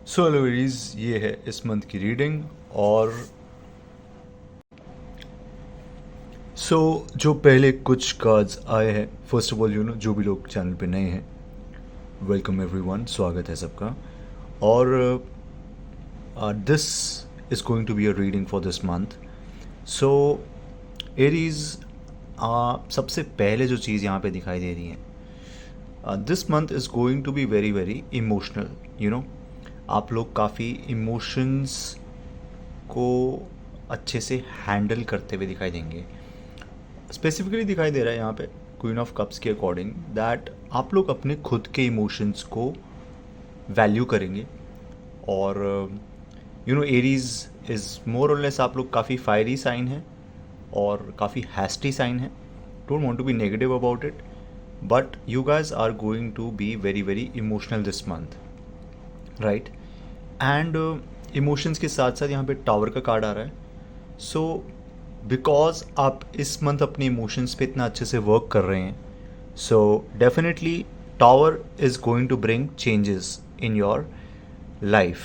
सो एलोवेरीज, ये है इस मंथ की रीडिंग। और जो पहले कुछ कार्ड्स आए हैं, फर्स्ट ऑफ ऑल जो भी लोग चैनल पे नए हैं, वेलकम एवरीवन, स्वागत है सबका। और this is going to be a reading for this month. So Aries, सबसे पहले जो चीज़ यहाँ पे दिखाई दे रही है, this month is going to be very very emotional. आप लोग काफ़ी इमोशंस को अच्छे से हैंडल करते हुए दिखाई देंगे। स्पेसिफिकली दिखाई दे रहा है यहाँ पे क्वीन ऑफ कप्स के अकॉर्डिंग दैट आप लोग अपने खुद के इमोशंस को वैल्यू करेंगे। और एरीज इज़ मोर और लेस, आप लोग काफ़ी फायरी साइन है और काफ़ी हैस्टी साइन है। Don't want to be negative about it, but you guys are going to be very very emotional this month, right. And emotions के साथ साथ यहाँ पे टावर का कार्ड आ रहा है। सो बिकॉज आप इस मंथ अपने इमोशंस पे इतना अच्छे से वर्क कर रहे हैं, so definitely tower is going to bring changes in your life,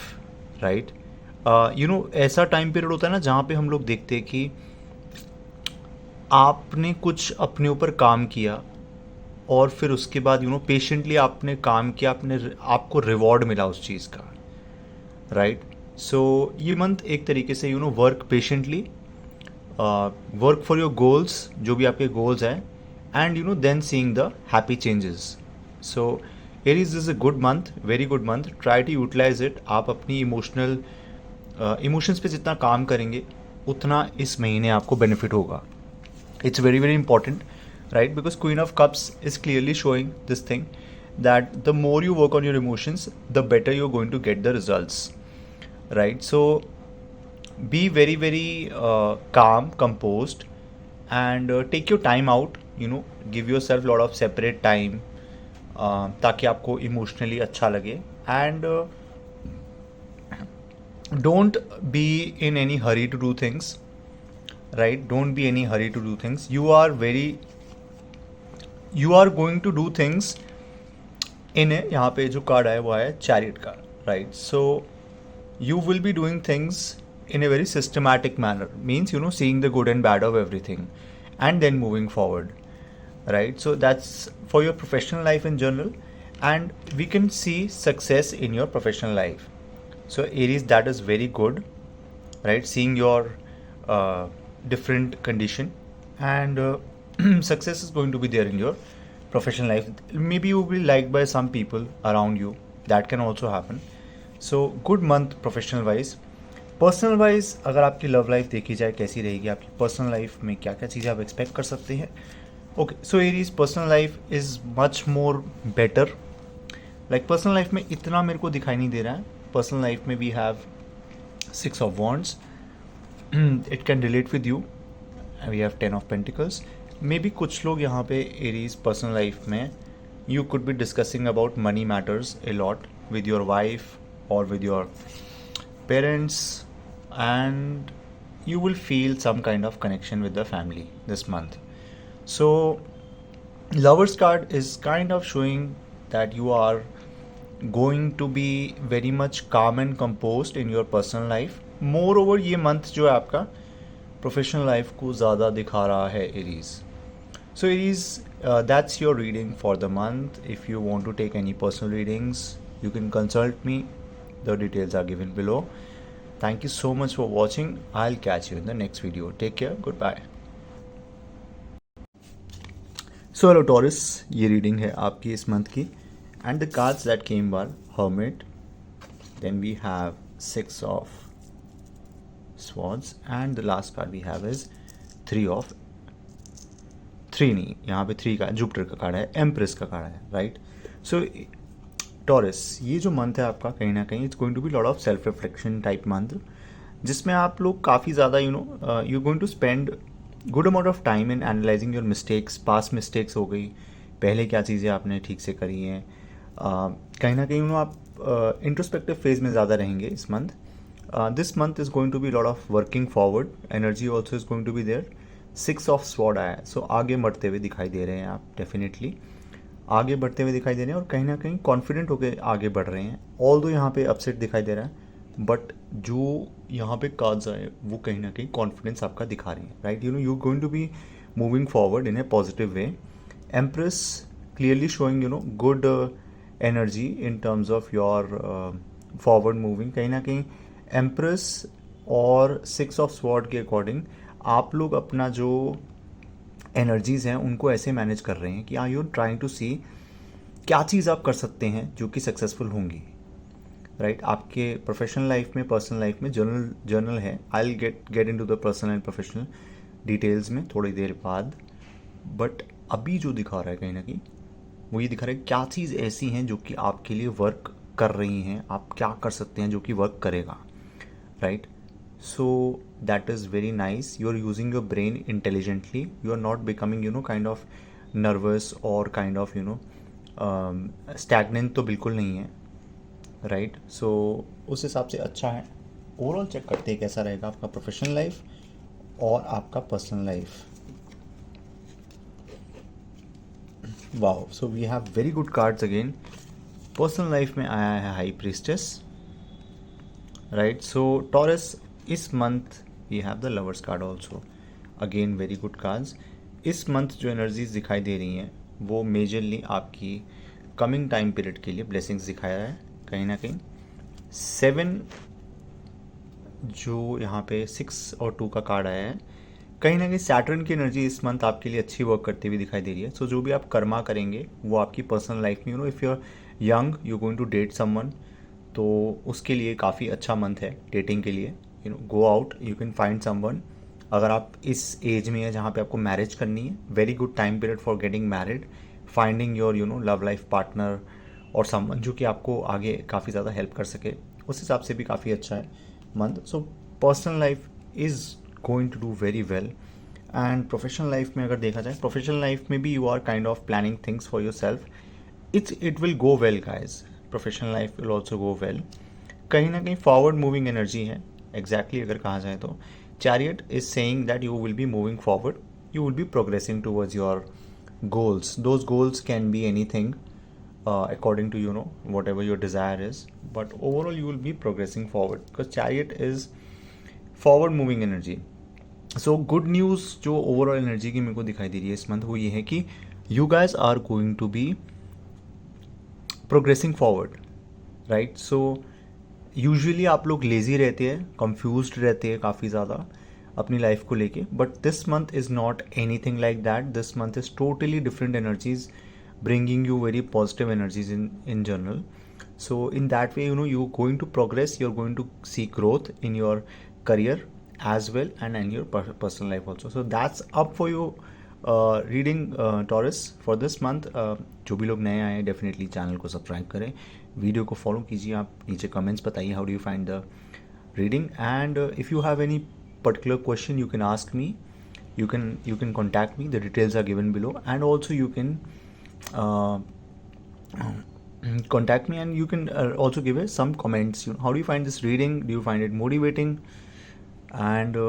right. ऐसा टाइम पीरियड होता है ना जहाँ पे हम लोग देखते हैं कि आपने कुछ अपने ऊपर काम किया और फिर उसके बाद पेशेंटली आपने काम किया, आपको रिवॉर्ड मिला उस चीज़ का, राइट। सो ये मंथ एक तरीके से work patiently, work for your goals, जो भी आपके गोल्स हैं, and then seeing the happy changes. So Aries is a good month, very good month, try to utilize it. आप अपनी इमोशंस पे जितना काम करेंगे उतना इस महीने आपको बेनिफिट होगा। It's very very important, right? Because Queen of Cups is clearly showing this thing, that the more you work on your emotions, the better you're going to get the results, right? So be very very calm, composed, and take your time out. Give yourself a lot of separate time, ताकि आपको emotionally अच्छा लगे। And don't be in any hurry to do things, right? Don't be any hurry to do things. You are going to do things in a, यहाँ पे जो card आया वो आया चैरियट का, right. So you will be doing things in a very systematic manner, means seeing the good and bad of everything and then moving forward, right? So that's for your professional life in general, and we can see success in your professional life. So Aries, that is very good, right? Seeing your different condition, and success is going to be there in your professional life. Maybe you will be liked by some people around you, that can also happen. So good month professional wise. Personal wise अगर आपकी love life देखी जाए कैसी रहेगी, आपकी personal life में क्या क्या चीज़ें आप एक्सपेक्ट कर सकते हैं। Okay, so Aries, personal life is much more better. Like personal life में इतना मेरे को दिखाई नहीं दे रहा है। पर्सनल लाइफ में we have 6 of wands, it can relate with you. We have 10 of pentacles. Maybe कुछ लोग यहाँ पे एरीज पर्सनल लाइफ में you could be discussing about money matters a lot with your wife और with your parents, and you will feel some kind of connection with the family this month. So lovers card is kind of showing that you are going to be very much calm and composed in your personal life. Moreover ये month जो है आपका professional life को ज़्यादा दिखा रहा है Aries. So Aries, that's your reading for the month. If you want to take any personal readings, you can consult me. The details are given below. Thank you so much for watching. I'll catch you in the next video. Take care. Goodbye. So hello Taurus, ये reading है आपकी इस month की, and the cards that came were Hermit, then we have 6 of Swords, and the last card we have is 3 नहीं, यहाँ पे 3 का Jupiter का कार्ड है, एम्प्रेस का कार्ड है, राइट। सो टॉरस, ये जो मंथ है आपका कहीं ना कहीं it's going to be lot of self reflection type month, जिसमें आप लोग काफ़ी ज़्यादा you going to spend good amount of time in analyzing your mistakes. Past mistakes हो गई, पहले क्या चीज़ें आपने ठीक से करी हैं, कहीं ना कहीं आप इंट्रोस्पेक्टिव फेज में ज़्यादा रहेंगे इस मंथ। This month is going to be lot of working forward, energy also is going to be there. 6 of sword आया है, सो आगे बढ़ते हुए दिखाई दे रहे हैं आप डेफिनेटली। आगे बढ़ते हुए दिखाई दे रहे हैं और कहीं ना कहीं कॉन्फिडेंट होकर आगे बढ़ रहे हैं। ऑल दो यहाँ पे अपसेट दिखाई दे रहा है, बट जो यहाँ पे कार्ड्स आए वो कहीं ना कहीं कॉन्फिडेंस आपका दिखा रही है, right. You going to be moving forward in a positive way. Empress clearly showing good energy in terms of your forward moving। कहीं ना कहीं एम्प्रेस और 6 ऑफ स्वॉर्ड के अकॉर्डिंग आप लोग अपना जो एनर्जीज हैं उनको ऐसे मैनेज कर रहे हैं कि आर यू ट्राइंग टू सी क्या चीज़ आप कर सकते हैं जो कि सक्सेसफुल होंगी, राइट। आपके प्रोफेशनल लाइफ में, पर्सनल लाइफ में जर्नल है। I will get into the personal and professional details में थोड़ी देर बाद, बट अभी जो दिखा रहा है कहीं ना कहीं वो ये दिखा रहा है क्या चीज़ ऐसी हैं जो कि आपके लिए वर्क कर रही हैं, आप क्या कर सकते हैं जो कि वर्क करेगा, right. So that is very nice. You are using your brain intelligently, you are not becoming kind of nervous और काइंड ऑफ स्टैगनेंट तो बिल्कुल नहीं है, राइट। सो उस हिसाब से अच्छा है। ओवरऑल चेक करते हैं कैसा रहेगा आपका प्रोफेशनल लाइफ और आपका personal life. Wow, so we have very good cards again. Personal life में आया है high priestess, right. So Taurus, इस month we have the lovers card also, again very good cards. इस मंथ जो energies दिखाई दे रही हैं वो मेजरली आपकी कमिंग टाइम पीरियड के लिए ब्लेसिंग्स दिखाया है। कहीं ना कहीं 7 जो यहाँ पे 6 और 2 का कार्ड आया है, कहीं ना कहीं सैटर्न की एनर्जी इस मंथ आपके लिए अच्छी वर्क करती हुई दिखाई दे रही है। सो जो भी आप कर्मा करेंगे वो आपकी पर्सनल लाइफ में, if you are young you going to date someone, तो उसके लिए काफ़ी अच्छा मंथ है डेटिंग के लिए। Go out, you can find someone. अगर आप इस एज में है जहाँ पे आपको मैरिज करनी है, very good time period for getting married, finding your love life partner और समवन जो कि आपको आगे काफ़ी ज़्यादा हेल्प कर सके, उस हिसाब से भी काफ़ी अच्छा है मंथ। So personal life is going to do very well. And professional life में अगर देखा जाए, प्रोफेशनल लाइफ में भी you are kind of planning things for your self. It will go well guys, professional life will also go well. कहीं ना कहीं forward moving energy है एग्जैक्टली अगर कहा जाए तो। Chariot is saying that you will be moving forward, you will be progressing towards your goals. Those goals can be anything according to whatever your desire is, but overall you will be progressing forward because chariot is forward moving energy. So good news जो overall energy की मेरे को दिखाई दे रही है इस month वो ये है कि you guys are going to be progressing forward, right? So usually आप लोग लेजी रहते हैं, कंफ्यूज्ड रहते हैं काफ़ी ज़्यादा अपनी लाइफ को लेके, but this month is not anything like that. This month is totally different energies bringing you very positive energies in general. So in that way you're going to progress, you're going to see growth in your career as well and in your personal life also. So that's up for you reading Taurus for this month. जो भी लोग नए आए definitely channel को subscribe करें, video को follow कीजिए, आप नीचे कमेंट्स बताइए how do you find the reading, and if you have any particular question you can ask me, you can contact me, the details are given below, and also you can contact me and you can also give us some comments. How do you find this reading? Do you find it motivating? And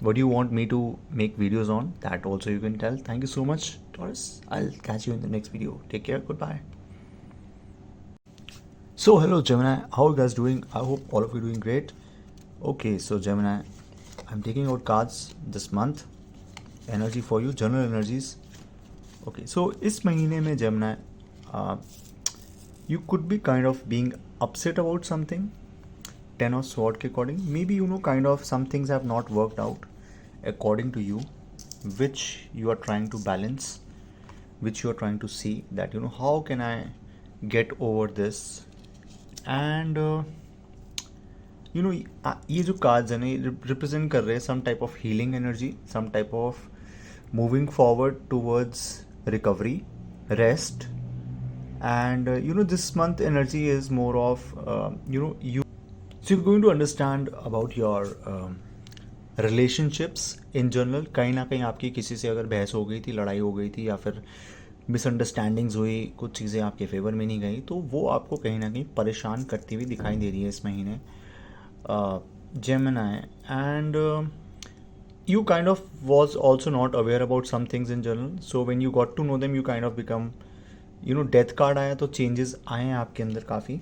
what do you want me to make videos on? That also you can tell. Thank you so much, Taurus. I'll catch you in the next video. Take care. Goodbye. So hello Gemini, how are you guys doing? I hope all of you doing great. Okay, so Gemini, I'm taking out cards this month. Energy for you, general energies. Okay, so इस महीने में Gemini, you could be kind of being upset about something. 10 of Swords के according, maybe kind of some things have not worked out according to you, which you are trying to balance, which you are trying to see that how can I get over this, and ये जो cards है ना ये represent कर रहे हैं some type of healing energy, some type of moving forward towards recovery, rest, and this month energy is more of you so you're going to understand about your relationships in general. कहीं ना कहीं आपकी किसी से अगर बहस हो गई थी, लड़ाई हो गई थी, या फिर मिसअंडरस्टैंडिंग्स हुई, कुछ चीज़ें आपके फेवर में नहीं गई, तो वो आपको कहीं ना कहीं परेशान करती हुई दिखाई दे रही है इस महीने Gemini, and you kind of was also not aware about some things in general, so when you got to know them you kind of become death card आया तो चेंजेस आए हैं आपके अंदर काफ़ी.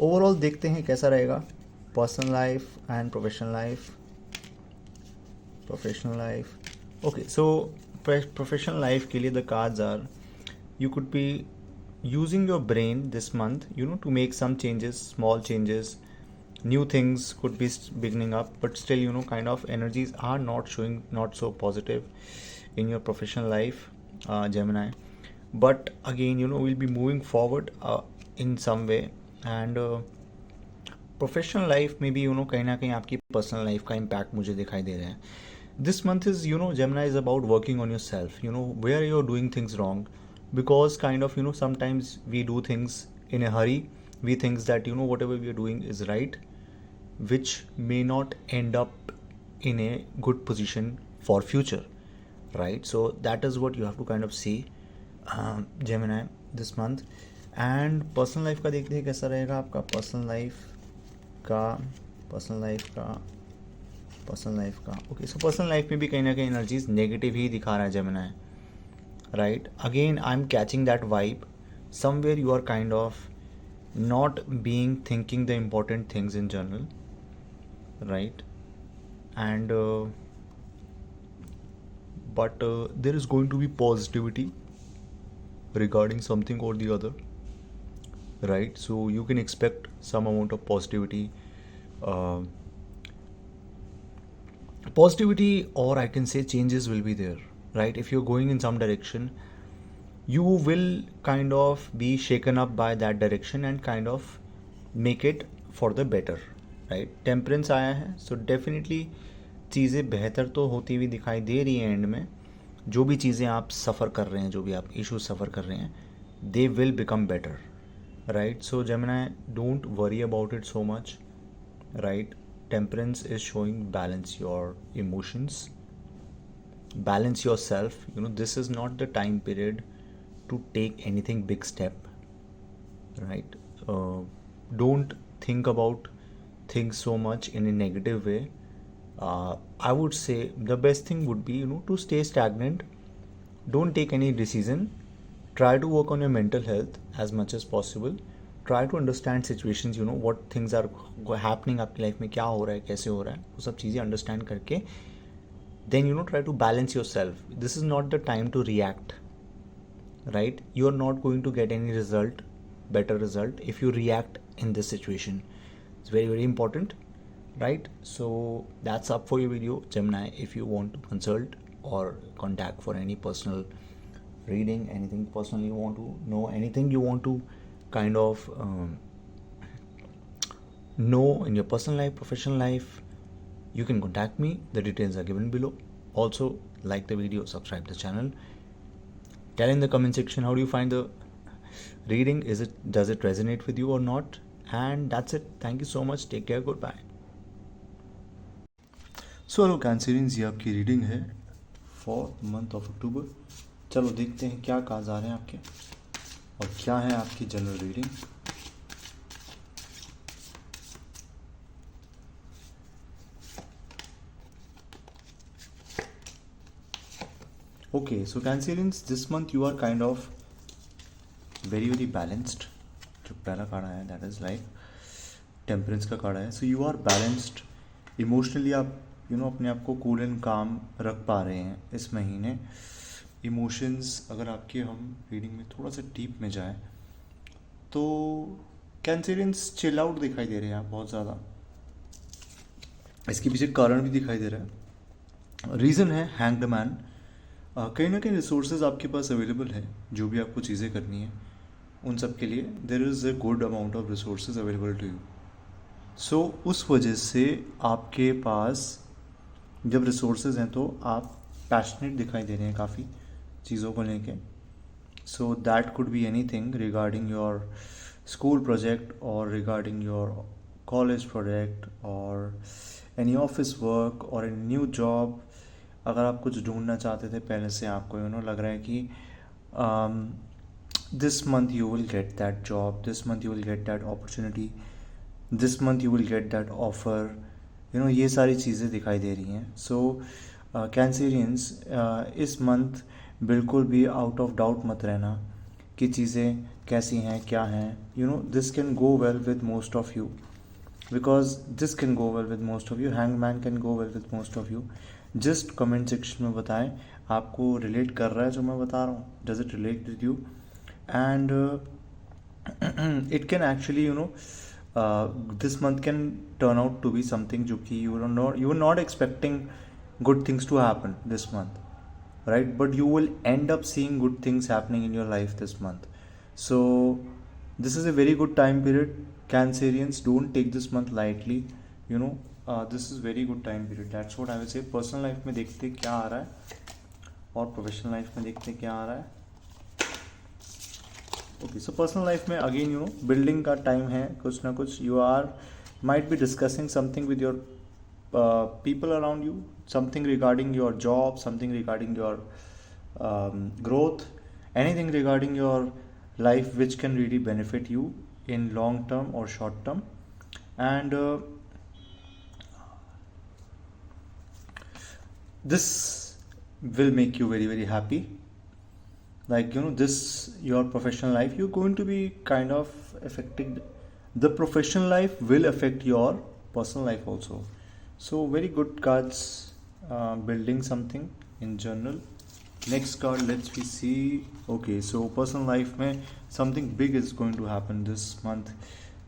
ओवरऑल देखते हैं कैसा रहेगा personal life and professional life. Professional life. Okay, so professional life के लिए the cards are, you could be using your brain this month, to make some changes, small changes. New things could be beginning up, but still, kind of energies are not showing, not so positive in your professional life, Gemini. But again, we'll be moving forward in some way. And professional life में भी कहीं ना कहीं आपकी personal life का impact मुझे दिखाई दे रहा है. This month is Gemini is about working on yourself, where you're doing things wrong, because kind of sometimes we do things in a hurry. We think that whatever we are doing is right, which may not end up in a good position for future, right? So that is what you have to kind of see, Gemini, this month. And personal life का देखते हैं कैसा रहेगा आपका personal life का. Okay, so personal life में भी कहीं ना कहीं एनर्जीज नेगेटिव ही दिखा रहा है Gemini, right? Again I am catching that vibe. Somewhere you are kind of not being thinking the important things in general, right? And but there is going to be positivity regarding something or the other, right? So you can expect some amount of positivity, or I can say changes will be there, right? If you're going in some direction, you will kind of be shaken up by that direction and kind of make it for the better, right? Temperance आया है, so definitely चीज़ें बेहतर तो होती हुई दिखाई दे रही हैं. एंड में जो भी चीज़ें आप सफ़र कर रहे हैं, जो भी आप इश्यूज सफ़र कर रहे हैं, they will become better, right? So Gemini, don't worry about it so much, right? Temperance is showing balance your emotions, balance yourself. This is not the time period to take anything big step, right? Don't think about things so much in a negative way. I would say the best thing would be to stay stagnant. Don't take any decision. Try to work on your mental health as much as possible. Try to understand situations, what things are happening आपकी life में, क्या हो रहा है, कैसे हो रहा है, वो सब चीज़ें अंडरस्टैंड करके then try to balance yourself. This is not the time to react, right? You are not going to get any better result if you react in this situation. It's very, very important, right? So that's up for your video, Gemini. If you want to consult or contact for any personal reading, anything personal you want to know, anything you want to kind of know in your personal life, professional life, you can contact me. The details are given below. Also, like the video, subscribe the channel. Tell in the comment section how do you find the reading. Does it resonate with you or not? And that's it. Thank you so much. Take care. Goodbye. So hello Cancerians, ये आपकी reading है for month of अक्टूबर. चलो देखते हैं क्या cards आ रहे हैं आपके और क्या है आपकी general reading. Okay, so Cancerians, this month you are kind of very, very balanced. जो पहला कार्ड आया that is like टेम्परेंस का कार्ड आया. So you are balanced emotionally. आप अपने आप को कूल एंड काम रख पा रहे हैं इस महीने. इमोशंस अगर आपके हम रीडिंग में थोड़ा सा डीप में जाए तो कैंसेरियंस चिल आउट दिखाई दे रहे हैं आप बहुत ज़्यादा. इसके पीछे कारण भी दिखाई दे रहा है. रीज़न है हैंग्ड मैन. कहीं ना कहीं रिसोर्सेज आपके पास अवेलेबल है, जो भी आपको चीज़ें करनी है उन सब के लिए there is a good amount of resources available to you. So उस वजह से आपके पास जब रिसोर्सेज हैं तो आप पैशनेट दिखाई दे रहे हैं काफ़ी चीज़ों को लेके. सो that could be any thing regarding your school project और रिगार्डिंग योर कॉलेज प्रोजेक्ट और एनी ऑफिस वर्क और एनी न्यू जॉब. अगर आप कुछ ढूंढना चाहते थे पहले से, आपको लग रहा है कि this month you will get that job, this month you will get that opportunity, this month you will get that offer, ये सारी चीज़ें दिखाई दे रही हैं. सो कैंसेरियंस, इस मंथ बिल्कुल भी आउट ऑफ डाउट मत रहना कि चीज़ें कैसी हैं, क्या हैं. This can go well with most of you, because this can go well with most of you. Hangman can go well with most of you. Just comment section में बताएं आपको रिलेट कर रहा है जो मैं बता रहा हूँ. Does it relate with you? And it can actually, this month can turn out to be something जो कि you were not expecting good things to happen this month, right? But you will end up seeing good things happening in your life this month. So this is a very good time period. Cancerians, don't take this month lightly. This is very good time period. That's what I will say. Personal life में देखते हैं क्या आ रहा है और professional life में देखते हैं क्या आ रहा है. ओके, सो पर्सनल लाइफ में अगेन बिल्डिंग का टाइम है. कुछ ना कुछ you are might be discussing something with your people around you, something regarding your job, something regarding your growth, anything regarding your life which can really benefit you in long term or short term. And this will make you very very happy. Like this, your professional life, you're going to be kind of affected. The professional life will affect your personal life also. So very good cards, building something in general. Next card, let's we see. Okay, so personal life में something big is going to happen this month.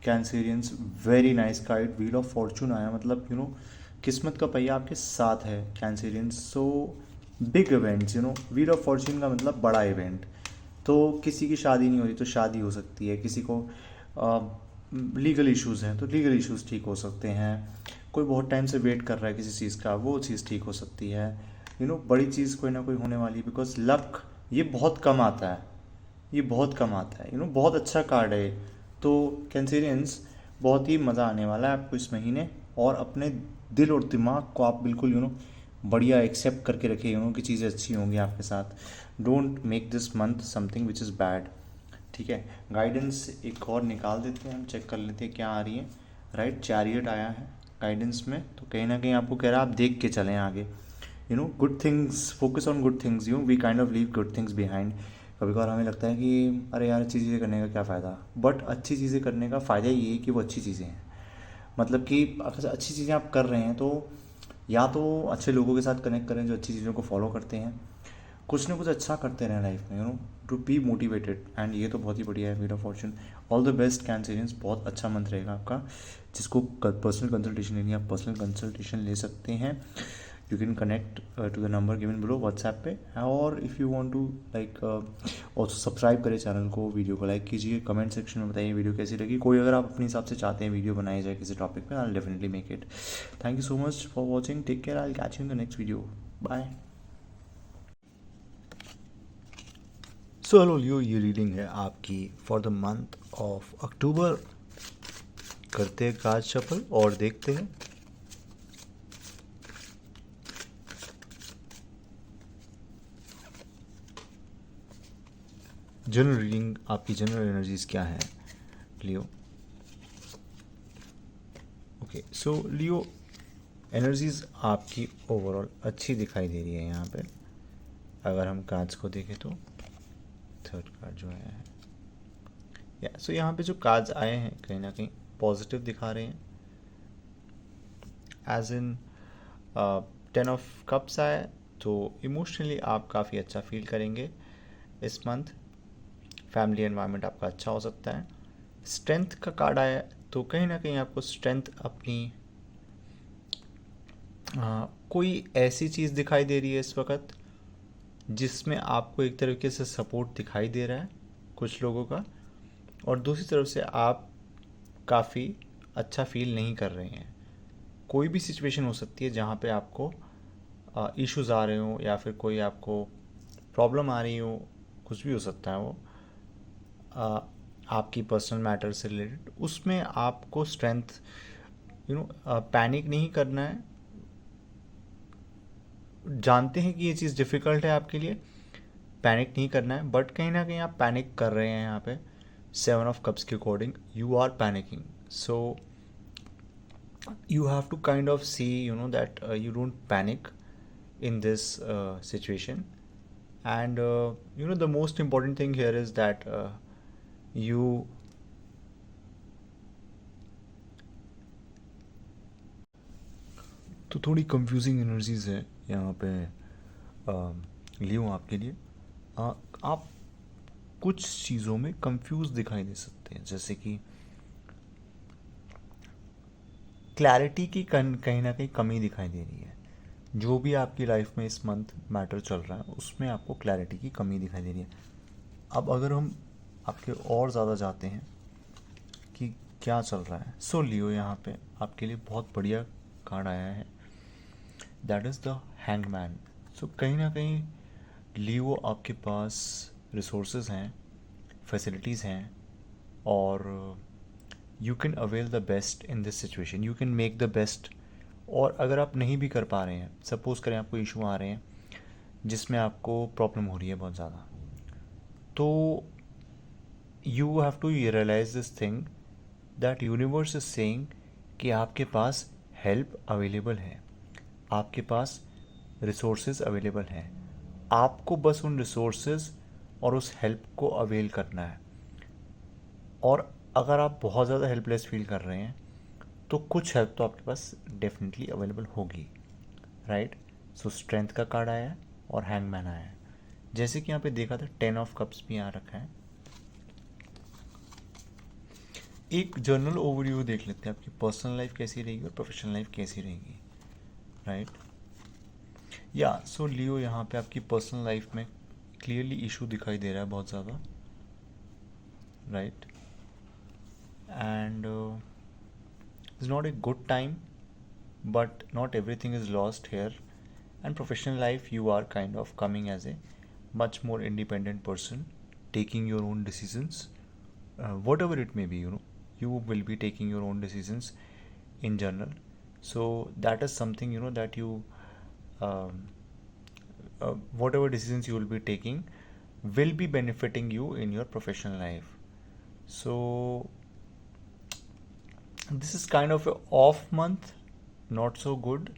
Cancerians, very nice card. Wheel of Fortune आया, मतलब किस्मत का पहिया आपके साथ है Cancerians. So big events, Wheel of Fortune का मतलब बड़ा इवेंट. तो किसी की शादी नहीं हो रही तो शादी हो सकती है, किसी को लीगल इश्यूज़ हैं तो लीगल इश्यूज़ ठीक हो सकते हैं, कोई बहुत टाइम से वेट कर रहा है किसी चीज़ का, वो चीज़ ठीक हो सकती है. बड़ी चीज़ कोई ना कोई होने वाली है. बिकॉज लक ये बहुत कम आता है, ये बहुत कम आता है. बहुत अच्छा कार्ड है. तो कैंसेरियंस, बहुत ही मज़ा आने वाला है आपको इस महीने. और अपने दिल और दिमाग को आप बिल्कुल बढ़िया एक्सेप्ट करके रखिए कि चीज़ें अच्छी होंगी आपके साथ. Don't make this month something which is bad. ठीक है, गाइडेंस एक और निकाल देते हैं, हम चेक कर लेते हैं क्या आ रही है. राइट, चैरियट आया है गाइडेंस में, तो कहीं ना कहीं आपको कह रहा है आप देख के चलें आगे. Good things, focus on good things. We kind of leave good things behind. कभी कभार हमें लगता है कि अरे यार अच्छी चीज़ें करने का क्या फ़ायदा, बट अच्छी चीज़ें करने का फ़ायदा ये है कि वो अच्छी चीज़ें हैं. मतलब कि अगर अच्छी चीज़ें आप कर रहे हैं तो या तो अच्छे लोगों के साथ कनेक्ट करें जो अच्छी चीज़ों को फॉलो करते हैं, कुछ ना कुछ अच्छा करते रहें लाइफ में, टू बी मोटिवेटेड. एंड ये तो बहुत ही बढ़िया है wheel of Fortune. All the best Cancerians, बहुत अच्छा मंथ रहेगा आपका. जिसको पर्सनल कंसल्टेशन लेनी है आप पर्सनल कंसल्टेशन ले सकते हैं. You can connect to the number given below WhatsApp पे. और if you want to like also subscribe करें चैनल को, वीडियो को लाइक कीजिए, कमेंट सेक्शन में बताइए वीडियो कैसी लगी. कोई अगर आप अपने हिसाब से चाहते हैं वीडियो बनाई जाए किसी टॉपिक पे, I will definitely make it. Thank you so much for watching. Take care. I will catch you in the next video. Bye. So hello Leo, ये रीडिंग है आपकी for the month of October. करते हैं card shuffle और देखते हैं. General reading, आपकी general energies क्या है Leo. Okay, so Leo, energies आपकी ओवरऑल अच्छी दिखाई दे रही है यहाँ पे. अगर हम कार्ड्स को देखें तो थर्ड कार्ड जो आया है, या सो यहाँ पे जो कार्ड्स आए हैं कहीं ना कहीं पॉजिटिव दिखा रहे हैं. एज इन 10 ऑफ कप्स आया, तो इमोशनली आप काफ़ी अच्छा फील करेंगे इस मंथ. फैमिली एनवायरनमेंट आपका अच्छा हो सकता है. स्ट्रेंथ का कार्ड आया, तो कहीं ना कहीं आपको स्ट्रेंथ अपनी कोई ऐसी चीज़ दिखाई दे रही है इस वक्त जिसमें आपको एक तरीके से सपोर्ट दिखाई दे रहा है कुछ लोगों का, और दूसरी तरफ से आप काफ़ी अच्छा फील नहीं कर रहे हैं. कोई भी सिचुएशन हो सकती है जहाँ पे आपको इश्यूज़ आ रहे हो या फिर कोई आपको प्रॉब्लम आ रही हो, कुछ भी हो सकता है वो आपकी पर्सनल मैटर से रिलेटेड. उसमें आपको स्ट्रेंथ पैनिक नहीं करना है. जानते हैं कि ये चीज़ डिफ़िकल्ट है आपके लिए, पैनिक नहीं करना है, बट कहीं ना कहीं आप पैनिक कर रहे हैं यहाँ पे. 7 ऑफ कप्स के according you are panicking. So you have to kind of see that you don't panic in this situation. And the most important thing here is that you तो थोड़ी कंफ्यूजिंग एनर्जीज है यहाँ पे लियो आपके लिए। आप कुछ चीज़ों में कंफ्यूज दिखाई दे सकते हैं, जैसे कि क्लैरिटी की कहीं ना कहीं कमी दिखाई दे रही है। जो भी आपकी लाइफ में इस मंथ मैटर चल रहा है उसमें आपको क्लैरिटी की कमी दिखाई दे रही है। अब अगर हम आपके और ज़्यादा जाते हैं कि क्या चल रहा है, सो लियो यहाँ पे आपके लिए बहुत बढ़िया कार्ड आया है, दैट इज़ द हैंगमैन। सो कहीं ना कहीं लियो आपके पास रिसोर्सेज हैं, फैसिलिटीज़ हैं, और you can avail the best in this situation, you can make the best. और अगर आप नहीं भी कर पा रहे हैं, सपोज करें आपको इशू आ रहे हैं जिसमें आपको प्रॉब्लम हो रही है बहुत ज़्यादा, तो you have to realize this thing that universe is saying कि आपके पास हेल्प अवेलेबल है, आपके पास रिसोर्सेज अवेलेबल हैं, आपको बस उन रिसोर्सेज और उस हेल्प को अवेल करना है। और अगर आप बहुत ज़्यादा हेल्पलेस फील कर रहे हैं तो कुछ हेल्प तो आपके पास डेफिनेटली अवेलेबल होगी, राइट। सो स्ट्रेंथ का कार्ड आया है और हैंगमैन आया है। जैसे कि यहाँ पे देखा था 10 ऑफ कप्स भी यहाँ रखा है। एक जर्नल ओवरव्यू देख लेते हैं, आपकी पर्सनल लाइफ कैसी रहेगी और प्रोफेशनल लाइफ कैसी रहेगी, राइट। या सो लियो यहाँ पे आपकी पर्सनल लाइफ में क्लियरली इशू दिखाई दे रहा है बहुत ज़्यादा, right. And it's not a good time, but not everything is lost here. And professional life, you are kind of coming as a much more independent person, taking your own decisions, whatever it may be. You will be taking your own decisions in general. So that is something that you um, whatever decisions you will be taking will be benefiting you in your professional life. So this is kind of a off month, not so good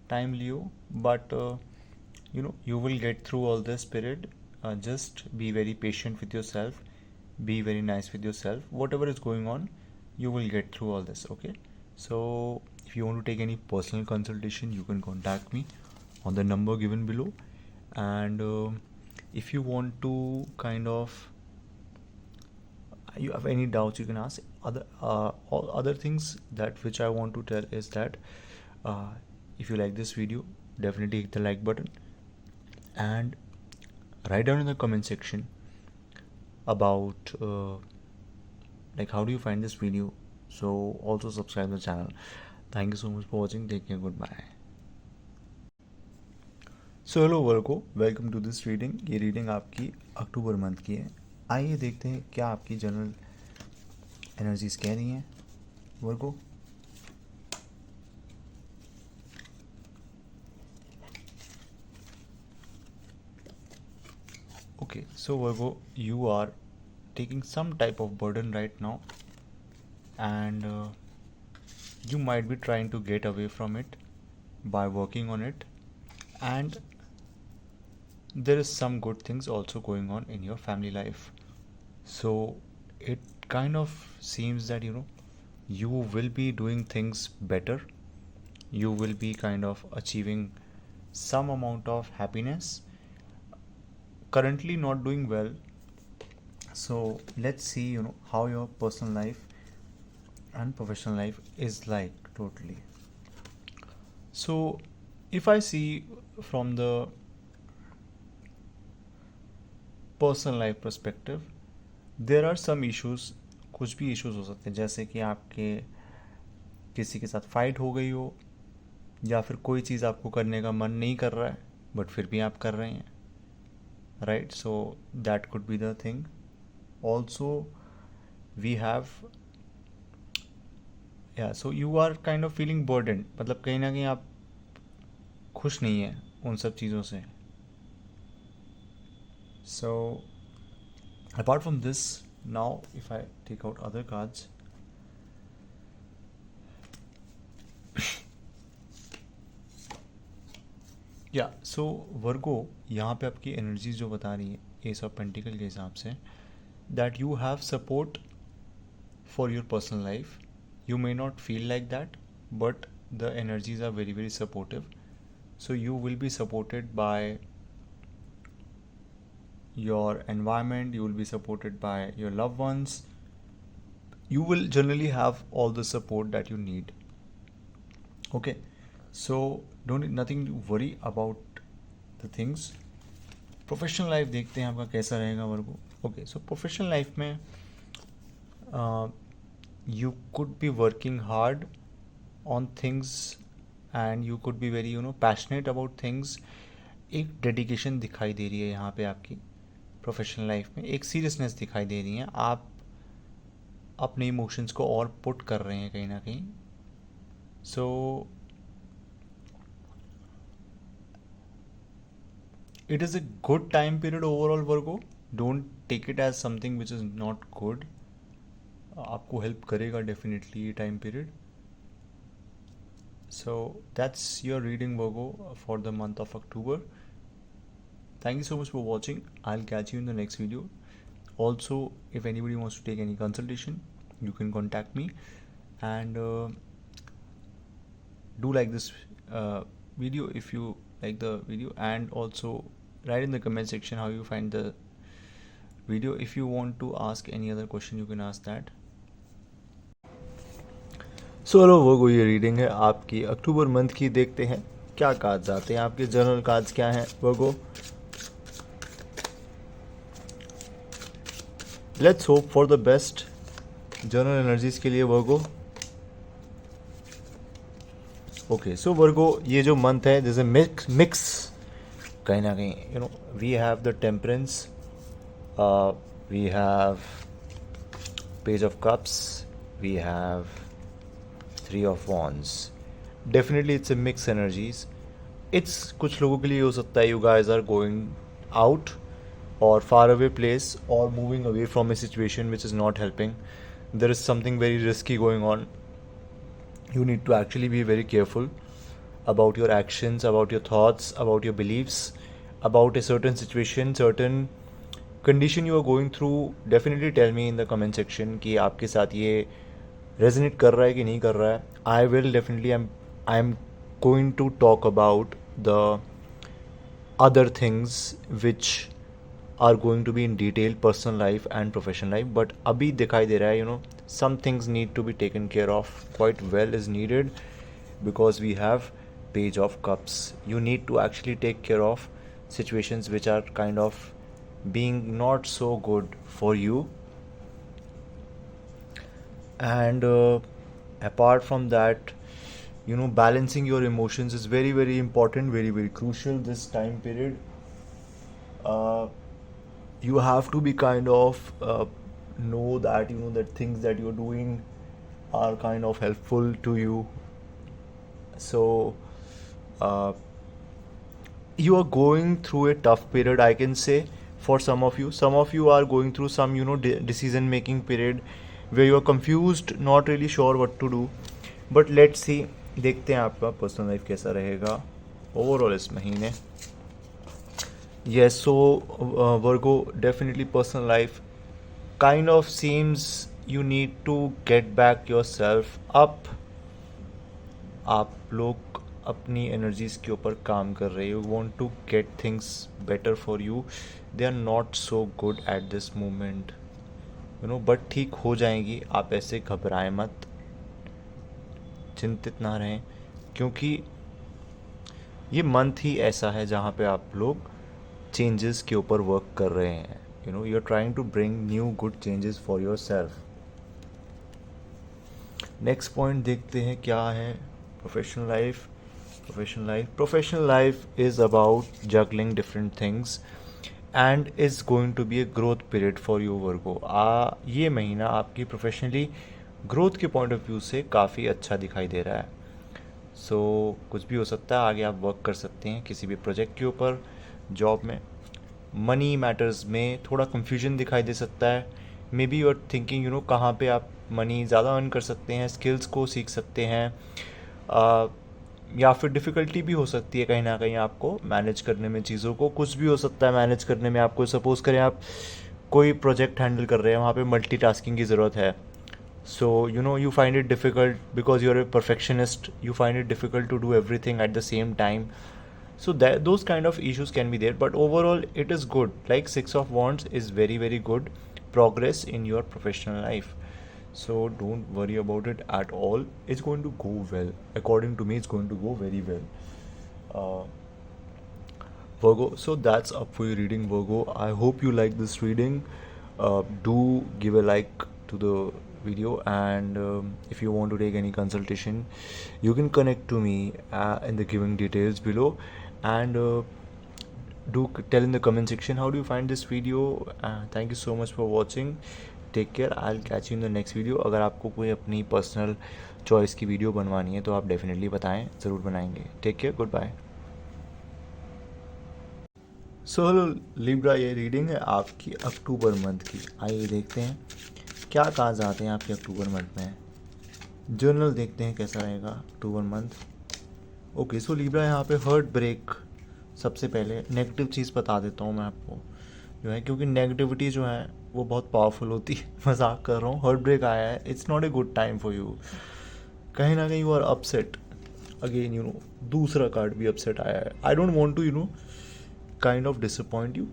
time, Leo, but you will get through all this period. Just be very patient with yourself, be very nice with yourself. Whatever is going on, you will get through all this, okay. So if you want to take any personal consultation, you can contact me on the number given below. And if you want to kind of you have any doubts, you can ask. All other things that which I want to tell is that if you like this video, definitely hit the like button and write down in the comment section about like how do you find this video. So also subscribe the channel. Thank you so much for watching. Take care. Goodbye. So hello Virgo, welcome to this reading. ये reading आपकी October month की है। आइए देखते हैं क्या आपकी general energies कह रही हैं Virgo. Okay, so Virgo, you are taking some type of burden right now, and you might be trying to get away from it by working on it, and there is some good things also going on in your family life. So it kind of seems that you will be doing things better, you will be kind of achieving some amount of happiness. Currently not doing well, so let's see how your personal life and professional life is like totally. So if I see from the personal life perspective, there are some issues. कुछ भी issues हो सकते हैं, जैसे कि आपके किसी के साथ फाइट हो गई हो, या फिर कोई चीज़ आपको करने का मन नहीं कर रहा है बट फिर भी आप कर रहे हैं, right. So that could be the thing. Also we have so you are kind of feeling burden, मतलब कहीं ना कहीं आप खुश नहीं हैं उन सब चीज़ों से। So apart from this, now if I take out other cards, या सो वर्गो, यहाँ पे आपकी एनर्जी जो बता रही है एस ऑफ पेंटिकल के हिसाब से, that you have support for your personal life. You may not feel like that, but the energies are very very supportive. So you will be supported by your environment, you will be supported by your loved ones, you will generally have all the support that you need. Okay, so don't nothing to worry about the things. Professional life देखते हैं आपका कैसा रहेगा वर्गो. Okay, so professional life में you could be working hard on things and you could be very passionate about things. एक dedication दिखाई दे रही है यहाँ पे आपकी प्रोफेशनल लाइफ में, एक सीरियसनेस दिखाई दे रही है. आप अपने इमोशंस को और पुट कर रहे हैं कहीं ना कहीं. So it is a good time period overall Virgo. Don't take it as something which is not good. आपको हेल्प करेगा डेफिनेटली ये time period. So that's your reading Virgo for the month of October. Thank you so much for watching. I'll catch you in the next video. Also, if anybody wants to take any consultation, you can contact me. And do like this video if you like the video, and also write in the comment section how you find the video. If you want to ask any other question, you can ask that. So hello Virgo, ये reading है आपकी October month की. देखते हैं क्या cards आते हैं आपके. जनरल कार्ड्स क्या हैं Virgo. Let's hope for the best general energies के लिए वर्गो. ओके, सो वर्गो, ये जो मंथ है जैसे मिक्स कहीं ना कहीं we have the temperance, we have page of cups, we have Three of Wands. Definitely it's a mixed energies. It's कुछ लोगों के लिए हो सकता है you guys are going out or far away place or moving away from a situation which is not helping. There is something very risky going on. You need to actually be very careful about your actions, about your thoughts, about your beliefs, about a certain situation, certain condition you are going through. Definitely tell me in the comment section कि आपके साथ ये resonate कर रहा है कि नहीं कर रहा है. I will definitely I am going to talk about the other things which are going to be in detail personal life and professional life. But अभी दिखाई दे रहा है some things need to be taken care of quite well is needed because we have page of cups. You need to actually take care of situations which are kind of being not so good for you. And apart from that, balancing your emotions is very very important, very very crucial this time period. You have to be kind of know that that things that you're doing are kind of helpful to you. So you are going through a tough period, I can say. For some of you are going through some decision making period where you are confused, not really sure what to do. But let's see, देखते हैं आपका personal life कैसा रहेगा overall इस महीने. Yes, so Virgo, definitely personal life kind of seems you need to get back yourself up. आप लोग अपनी एनर्जीज के ऊपर काम कर रहे हो. You want to get things better for you. They are not so good at this moment. But ठीक हो जाएंगी. आप ऐसे घबराएं मत, चिंतित ना रहें, क्योंकि ये मंथ ही ऐसा है जहाँ पे आप लोग चेंजेस के ऊपर वर्क कर रहे हैं. You are trying to bring new good changes for your self. Next point देखते हैं क्या है. Professional life is about juggling different things and is going to be a growth period for you Virgo. ये महीना आपकी professionally growth के point of view से काफ़ी अच्छा दिखाई दे रहा है. सो कुछ भी हो सकता है, आगे आप वर्क कर सकते हैं किसी भी प्रोजेक्ट के ऊपर, जॉब में. मनी मैटर्स में थोड़ा कन्फ्यूजन दिखाई दे सकता है. Maybe you are thinking कहाँ पे आप मनी ज़्यादा अर्न कर सकते हैं, स्किल्स को सीख सकते हैं. या फिर डिफ़िकल्टी भी हो सकती है कहीं ना कहीं आपको मैनेज करने में चीज़ों को, कुछ भी हो सकता है मैनेज करने में आपको। सपोज़ करें आप कोई प्रोजेक्ट हैंडल कर रहे हैं, वहाँ पे मल्टीटास्किंग की ज़रूरत है, so you find it difficult because you're a perfectionist, you find it difficult to do everything at the same time. So that those kind of issues can be there, but overall it is good. Like Six of Wands is very very good progress in your professional life, so don't worry about it at all. It's going to go well. According to me, it's going to go very well. Virgo, so that's up for your reading, Virgo. I hope you like this reading. Do give a like to the video, and if you want to take any consultation, you can connect to me in the given details below. And tell in the comment section how do you find this video. Thank you so much for watching. Take care. I'll catch you in the next video. अगर आपको कोई अपनी personal choice की video बनवानी है तो आप definitely बताएं, ज़रूर बनाएंगे. Take care, good bye. So hello Libra, ये रीडिंग है आपकी अक्टूबर मंथ की. आइए देखते हैं क्या कहा जाते हैं आपके अक्टूबर मंथ में. जर्नल देखते हैं कैसा रहेगा अक्टूबर मंथ. ओके, सो लिब्रा यहाँ पे हर्ट ब्रेक. सबसे पहले नेगेटिव चीज़ बता देता हूँ मैं आपको जो है, क्योंकि नेगेटिविटी जो है वो बहुत पावरफुल होती है. मजाक कर रहा हूँ. हर्ट ब्रेक आया है. It's not a good time for you. कहीं ना कहीं यू आर अपसेट अगेन. दूसरा कार्ड भी अपसेट आया है. I don't want to kind of disappoint you.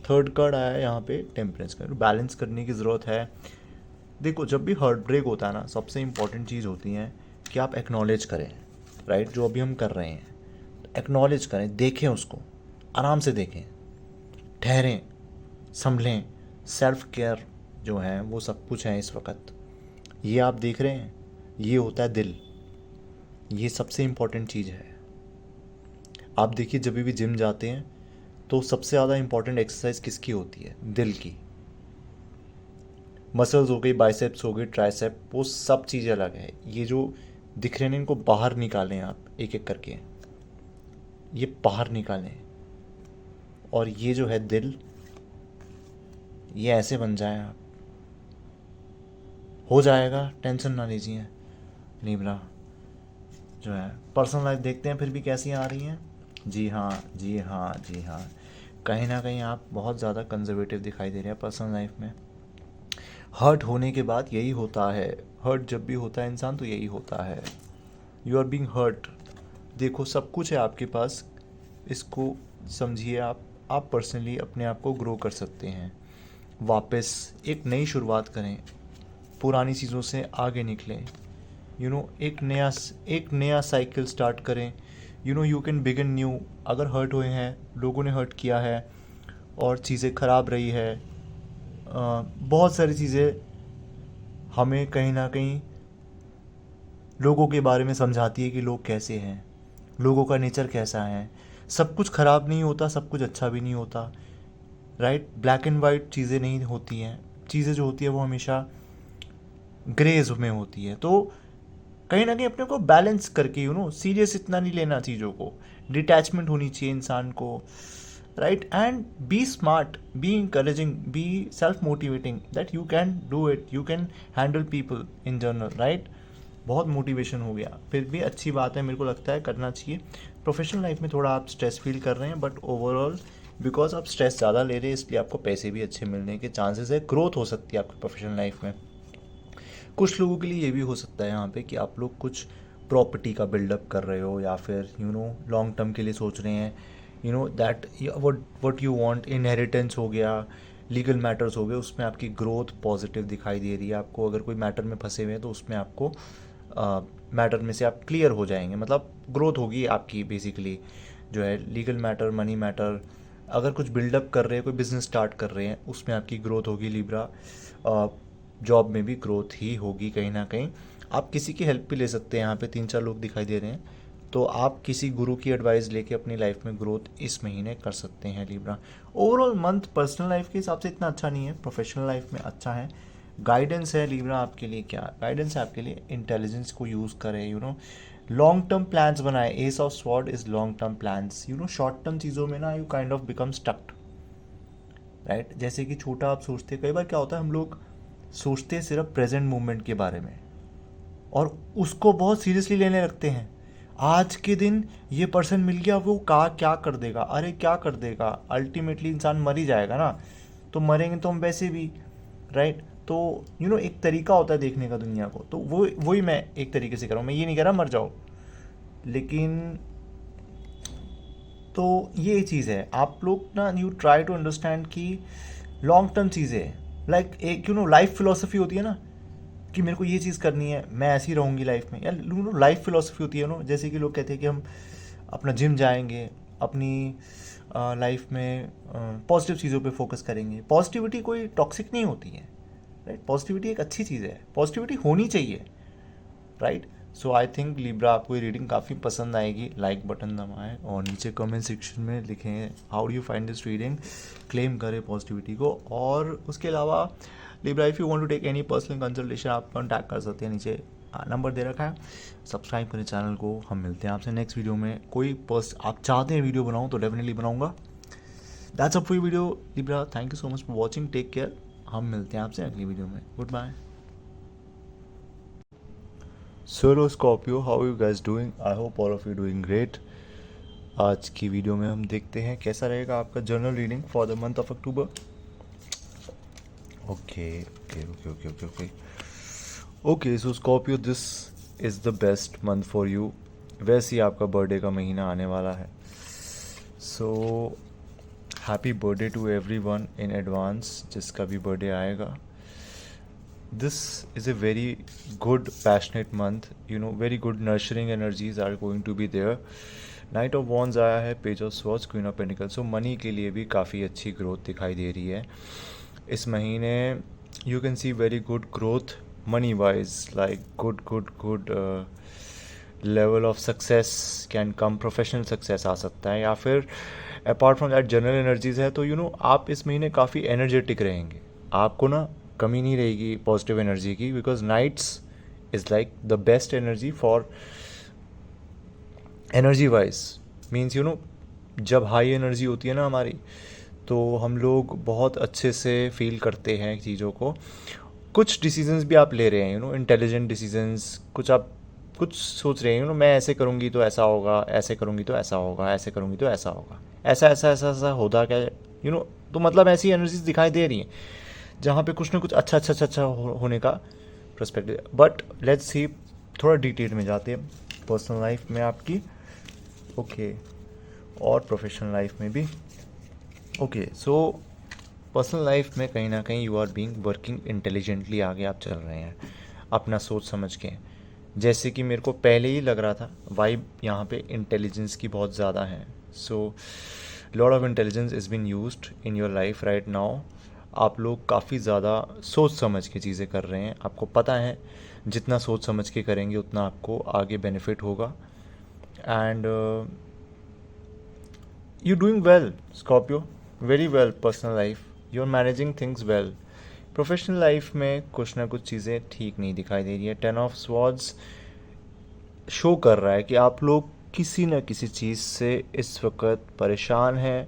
Third card आया है यहाँ पे टेम्परेंस का. बैलेंस करने की ज़रूरत है. देखो, जब भी हार्ट ब्रेक होता है ना, सबसे इम्पॉर्टेंट चीज़ होती है कि आप एक्नॉलेज करें. राइट, जो अभी हम कर रहे हैं एक्नॉलेज करें, देखें उसको, आराम से देखें, ठहरें, संभलें. सेल्फ केयर जो है वो सब कुछ है इस वक्त. ये आप देख रहे हैं, ये होता है दिल. ये सबसे इम्पॉर्टेंट चीज़ है. आप देखिए, जब भी जिम जाते हैं तो सबसे ज़्यादा इंपॉर्टेंट एक्सरसाइज किसकी होती है? दिल की. मसल्स हो गई, बाइसेप्स हो गई, ट्राइसेप, वो सब चीज़ें अलग है. ये जो दिख रहे हैं इनको बाहर निकालें आप एक एक करके. ये बाहर निकालें. और ये जो है दिल, ये ऐसे बन जाए आप. हो जाएगा, टेंशन ना लीजिए. लिब्रा जो है पर्सनल लाइफ देखते हैं फिर भी कैसी आ रही हैं. जी हाँ, जी हाँ, जी हाँ. कहीं ना कहीं आप बहुत ज़्यादा कंजर्वेटिव दिखाई दे रहे हैं पर्सनल लाइफ में. हर्ट होने के बाद यही होता है. हर्ट जब भी होता है इंसान तो यही होता है. You are being hurt. देखो, सब कुछ है आपके पास. इसको समझिए. आप पर्सनली अपने आप को ग्रो कर सकते हैं. वापस एक नई शुरुआत करें. पुरानी चीज़ों से आगे निकलें. एक नया साइकिल स्टार्ट करें. You can begin new. अगर हर्ट हुए हैं, लोगों ने हर्ट किया है और चीज़ें ख़राब रही है, बहुत सारी चीज़ें हमें कहीं ना कहीं लोगों के बारे में समझाती है कि लोग कैसे हैं, लोगों का नेचर कैसा है. सब कुछ ख़राब नहीं होता, सब कुछ अच्छा भी नहीं होता. राइट, ब्लैक एंड वाइट चीज़ें नहीं होती हैं. चीज़ें जो होती है वो हमेशा ग्रेज में होती है. तो कहीं ना कहीं अपने को बैलेंस करके सीरियस इतना नहीं लेना चीज़ों को. डिटैचमेंट होनी चाहिए इंसान को. Right, and be smart, be encouraging, be self motivating that you can do it, you can handle people in general. Right, बहुत मोटिवेशन हो गया. फिर भी अच्छी बात है, मेरे को लगता है करना चाहिए. प्रोफेशनल लाइफ में थोड़ा आप स्ट्रेस फील कर रहे हैं, बट ओवरऑल बिकॉज आप स्ट्रेस ज़्यादा ले रहे हैं इसलिए आपको पैसे भी अच्छे मिलने के चांसेस है. ग्रोथ हो सकती है आपकी प्रोफेशनल लाइफ में. कुछ लोगों के लिए ये भी हो सकता है यहाँ पे कि आप लोग कुछ प्रॉपर्टी का बिल्डअप कर रहे हो, या फिर लॉन्ग टर्म के लिए सोच रहे हैं. That what you want. Inheritance हो गया, लीगल मैटर्स हो गए, उसमें आपकी ग्रोथ पॉजिटिव दिखाई दे रही है आपको. अगर कोई मैटर में फंसे हुए हैं तो उसमें आपको मैटर में से आप क्लियर हो जाएंगे. मतलब ग्रोथ होगी आपकी बेसिकली जो है. लीगल मैटर, मनी मैटर, अगर कुछ बिल्डअप कर रहे हैं, कोई बिजनेस स्टार्ट कर रहे हैं, उसमें आपकी ग्रोथ होगी लिब्रा. जॉब में भी ग्रोथ ही होगी कहीं ना कहीं. आप किसी की हेल्प भी ले सकते हैं. यहाँ पे 3-4 लोग दिखाई दे रहे हैं, तो आप किसी गुरु की एडवाइस लेके अपनी लाइफ में ग्रोथ इस महीने कर सकते हैं Libra. Overall month personal life के हिसाब से इतना अच्छा नहीं है, प्रोफेशनल लाइफ में अच्छा है. गाइडेंस है लिब्रा आपके लिए. क्या गाइडेंस है आपके लिए? इंटेलिजेंस को यूज़ करें. लॉन्ग टर्म प्लान्स बनाए. S of sword is long term plans. Short term चीज़ों में ना you kind of become स्टक्ड. Right, जैसे कि छोटा आप सोचते, कई बार क्या होता है हम लोग सोचते हैं सिर्फ प्रेजेंट मोमेंट के बारे में और उसको बहुत सीरियसली लेने लगते हैं. आज के दिन ये पर्सन मिल गया, वो कहा क्या कर देगा, अरे क्या कर देगा, अल्टीमेटली इंसान मर ही जाएगा ना, तो मरेंगे तो हम वैसे भी, राइट। तो एक तरीका होता है देखने का दुनिया को, तो वही मैं एक तरीके से कर रहा हूँ। मैं ये नहीं कह रहा मर जाओ, लेकिन तो ये चीज़ है, आप लोग ना यू ट्राई टू अंडरस्टैंड कि लॉन्ग टर्म चीज़ें, लाइक एक लाइफ फिलोसफी होती है ना, कि मेरे को ये चीज़ करनी है, मैं ऐसी रहूँगी लाइफ में, यार लाइफ फिलोसफी होती है जैसे कि लोग कहते हैं कि हम अपना जिम जाएंगे, अपनी लाइफ में पॉजिटिव चीज़ों पे फोकस करेंगे। पॉजिटिविटी कोई टॉक्सिक नहीं होती है, राइट। पॉजिटिविटी एक अच्छी चीज़ है, पॉजिटिविटी होनी चाहिए, right. So I think Libra आपको ये रीडिंग काफ़ी पसंद आएगी। लाइक बटन दबाएं और नीचे कमेंट सेक्शन में लिखें how do you find this reading, claim करें पॉजिटिविटी को। और उसके अलावा Libra if you want to take any personal consultation आप कॉन्टैक्ट कर सकते हैं, नीचे नंबर दे रखा है। सब्सक्राइब करें चैनल को। हम मिलते हैं आपसे नेक्स्ट वीडियो में। कोई आप चाहते हैं वीडियो बनाऊँ तो डेफिनेटली बनाऊँगा। That's up for video Libra, thank you so much for watching, take care. हम मिलते हैं आपसे अगली वीडियो में, good bye. So Scorpio, how you guys doing, I hope all of you doing great. आज की वीडियो में हम देखते हैं कैसा रहेगा आपका general reading for the month of October. Okay so Scorpio, this is the best month for you. वैसे ही आपका बर्थडे का महीना आने वाला है, so happy birthday to everyone in advance जिसका भी बर्थडे आएगा। This is a very good passionate month, very good nurturing energies are going to be there. Night of wands आया है, page of swords, queen of pentacle. So money के लिए भी काफ़ी अच्छी ग्रोथ दिखाई दे रही है इस महीने। You can see very good growth money wise, like good level of success can come, professional success आ सकता है, या फिर apart from that general energies है। तो आप इस महीने काफ़ी एनर्जेटिक रहेंगे, आपको ना कमी नहीं रहेगी पॉजिटिव एनर्जी की, because knights is like the best energy for energy wise. Means जब हाई एनर्जी होती है ना हमारी, तो हम लोग बहुत अच्छे से फील करते हैं चीज़ों को। कुछ डिसीजंस भी आप ले रहे हैं, इंटेलिजेंट डिसीजंस, कुछ सोच रहे हैं, मैं ऐसे करूँगी तो ऐसा होगा, ऐसे करूँगी तो ऐसा होगा, ऐसे करूँगी तो ऐसा होगा, ऐसा होता क्या, तो मतलब ऐसी एनर्जीज दिखाई दे रही हैं जहाँ पे कुछ ना कुछ अच्छा होने का पर्सपेक्टिव। बट लेट्स सी, थोड़ा डिटेल में जाते हैं पर्सनल लाइफ में आपकी, ओके, और प्रोफेशनल लाइफ में भी। ओके सो पर्सनल लाइफ में कहीं ना कहीं you are being working intelligently, आगे आप चल रहे हैं अपना सोच समझ के। जैसे कि मेरे को पहले ही लग रहा था, वाइब यहाँ पे इंटेलिजेंस की बहुत ज़्यादा है। So lot of intelligence is been used in your life right now. आप लोग काफ़ी ज़्यादा सोच समझ के चीज़ें कर रहे हैं, आपको पता है जितना सोच समझ के करेंगे उतना आपको आगे बेनिफिट होगा। And you doing well Scorpio, very well. Personal life you are managing things well. Professional life में कुछ ना कुछ चीज़ें ठीक नहीं दिखाई दे रही है। 10 ऑफ स्वॉर्ड्स शो कर रहा है कि आप लोग किसी न किसी चीज़ से इस वक्त परेशान हैं।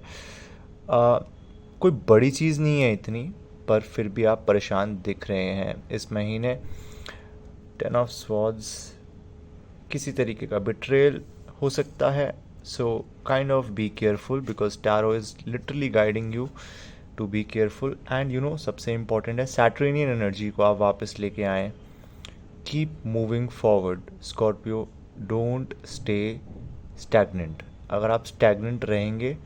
कोई बड़ी चीज़ नहीं है इतनी, पर फिर भी आप परेशान दिख रहे हैं इस महीने। 10 ऑफ स्वॉर्ड्स किसी तरीके का बिट्रेल हो सकता है, so kind of be careful, because tarot is literally guiding you to be careful. And सबसे इम्पॉर्टेंट है सैटर्नियन एनर्जी को आप वापस लेके आएँ। Keep moving forward Scorpio, don't stay stagnant. अगर आप स्टैगनेंट रहेंगे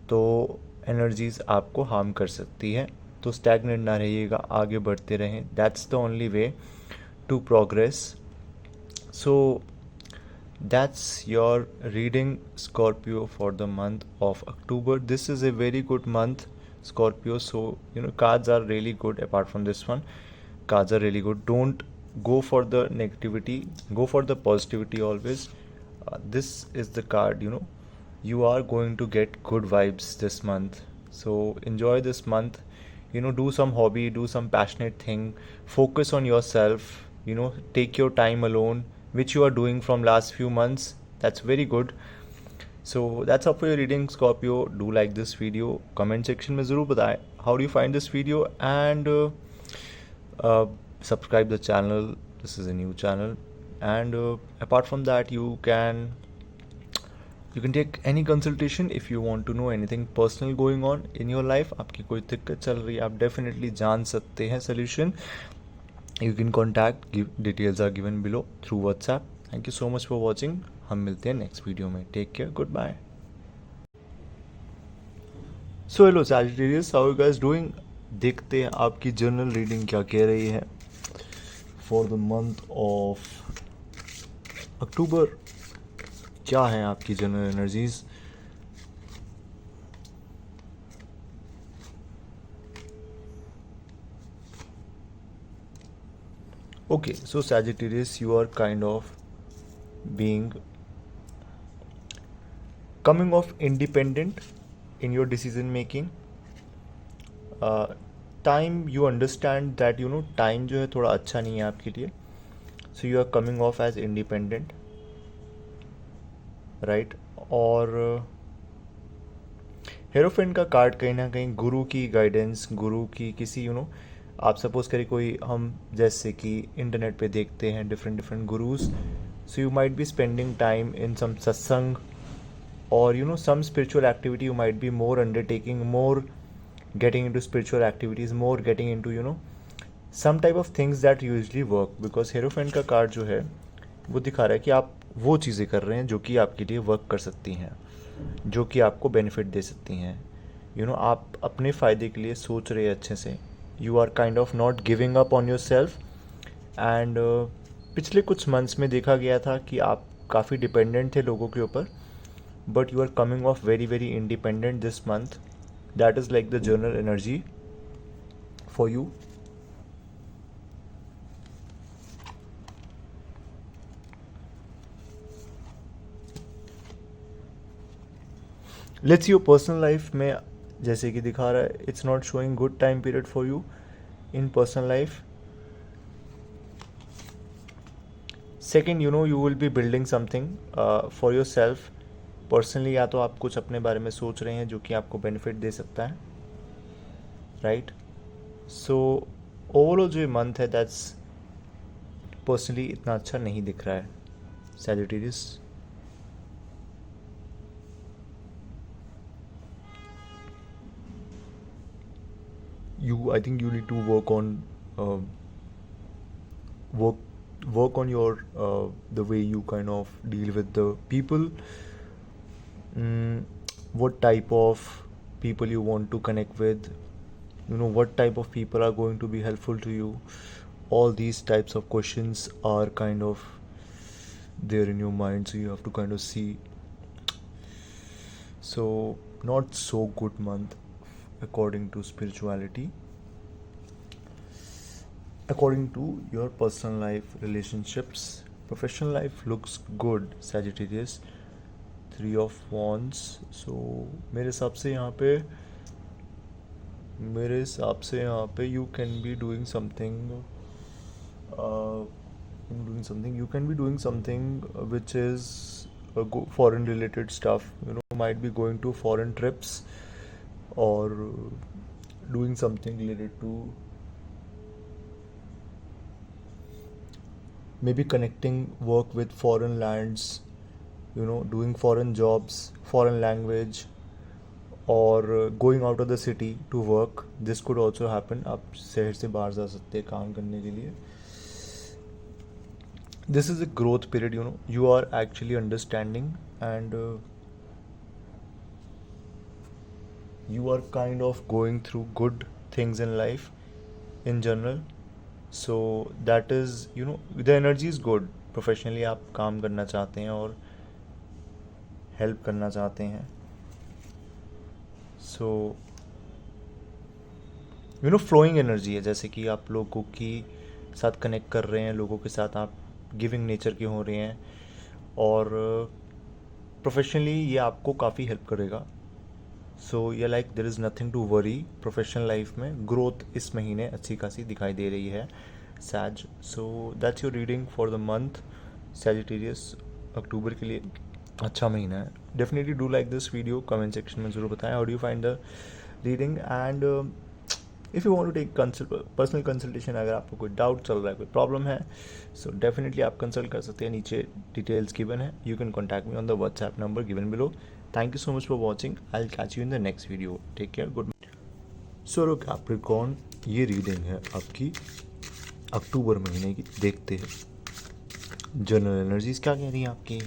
तो एनर्जीज़ आपको हार्म कर सकती है, तो स्टैगनेंट ना रहिएगा, आगे बढ़ते रहें। That's the only way to progress. So that's your reading Scorpio for the month of October. This is a very good month Scorpio, so cards are really good. Apart from this one, cards are really good. Don't go for the negativity, go for the positivity always. This is the card, you are going to get good vibes this month, so enjoy this month. Do some hobby, do some passionate thing, focus on yourself, take your time alone, which you are doing from last few months. That's very good. So that's all for your reading Scorpio. Do like this video, comment section में ज़रूर बताएं how do you find this video, and subscribe the channel. This is a new channel. and apart from that you can take any consultation if you want to know anything personal going on in your life. आपकी कोई दिक्कत चल रही है, आप definitely जान सकते हैं solution. You can contact, details are given below through WhatsApp. Thank you so much for watching. हम मिलते हैं next video में. Take care, goodbye. So hello Sagittarius, how are you guys doing? देखते हैं आपकी journal reading क्या कह रही है for the month of October. क्या है आपकी general energies? Okay, so Sagittarius, you are kind of being coming off independent in your decision making. Time you understand that time जो है थोड़ा अच्छा नहीं है आपके लिए, so you are coming off as independent, right. और हेरोफेंट का कार्ड कहीं ना कहीं गुरु की गाइडेंस, गुरु की किसी आप सपोज करिए कोई हम जैसे कि इंटरनेट पे देखते हैं different gurus, so you might be spending time in some satsang और some spiritual activity. You might be more undertaking, more getting into spiritual activities, more getting into some type of things that usually work. Because hierophant का card जो है वो दिखा रहा है कि आप वो चीज़ें कर रहे हैं जो कि आपके लिए वर्क कर सकती हैं, जो कि आपको बेनिफिट दे सकती हैं. आप अपने फ़ायदे के लिए सोच रहे हैं अच्छे से. You are kind of not giving up on your self. And पिछले कुछ मंथ्स में देखा गया था कि आप काफ़ी डिपेंडेंट थे लोगों के ऊपर, but you are coming off very independent this month. That is like the general energy for you. Let's your personal life में जैसे कि दिखा रहा है, it's not showing good time period for you in personal life. Second, you will be building something for your self personally. या तो आप कुछ अपने बारे में सोच रहे हैं जो कि आपको बेनिफिट दे सकता है, राइट. सो ओवरऑल जो मंथ है दैट्स पर्सनली इतना अच्छा नहीं दिख रहा है Sagittarius. I think you need to work on work on your the way you kind of deal with the people. What type of people you want to connect with, what type of people are going to be helpful to you. All these types of questions are kind of there in your mind, so you have to kind of see. So not so good month according to spirituality. According to your personal life, relationships, professional life looks good Sagittarius. 3 of Wands. So मेरे हिसाब से यहाँ पे you can be doing something you can be doing something which is foreign related stuff. Might be going to foreign trips or doing something related to maybe connecting work with foreign lands, doing foreign jobs, foreign language, or going out of the city to work. This could also happen. आप शहर से बाहर जा सकते हैं काम करने के लिए. This is a growth period. You are actually understanding and you are kind of going through good things in life in general. So that is, the energy is good. Professionally आप काम करना चाहते हैं और हेल्प करना चाहते हैं. So flowing energy है, जैसे कि आप लोगों की साथ कनेक्ट कर रहे हैं, लोगों के साथ आप गिविंग नेचर के हो रहे हैं और प्रोफेशनली ये आपको काफ़ी हेल्प करेगा. सो ये like there is nothing to worry. Professional life में ग्रोथ इस महीने अच्छी खासी दिखाई दे रही है Sag. So that's your reading for the month Sagittarius. October के लिए अच्छा महीना है. Definitely do like this video. Comment section में ज़रूर बताएं how do you find the reading. And if you want to take personal consultation, अगर आपको कोई डाउट चल रहा है, कोई प्रॉब्लम है, सो डेफिनेटली आप कंसल्ट कर सकते हैं. नीचे डिटेल्स गिवन है. You can contact me on the WhatsApp number given below. Thank you so much for watching. I will catch you in the next video. Take care. Good. So Capricorn, ये reading है आपकी अक्टूबर महीने की. देखते हैं general energies क्या कह रही है आपकी.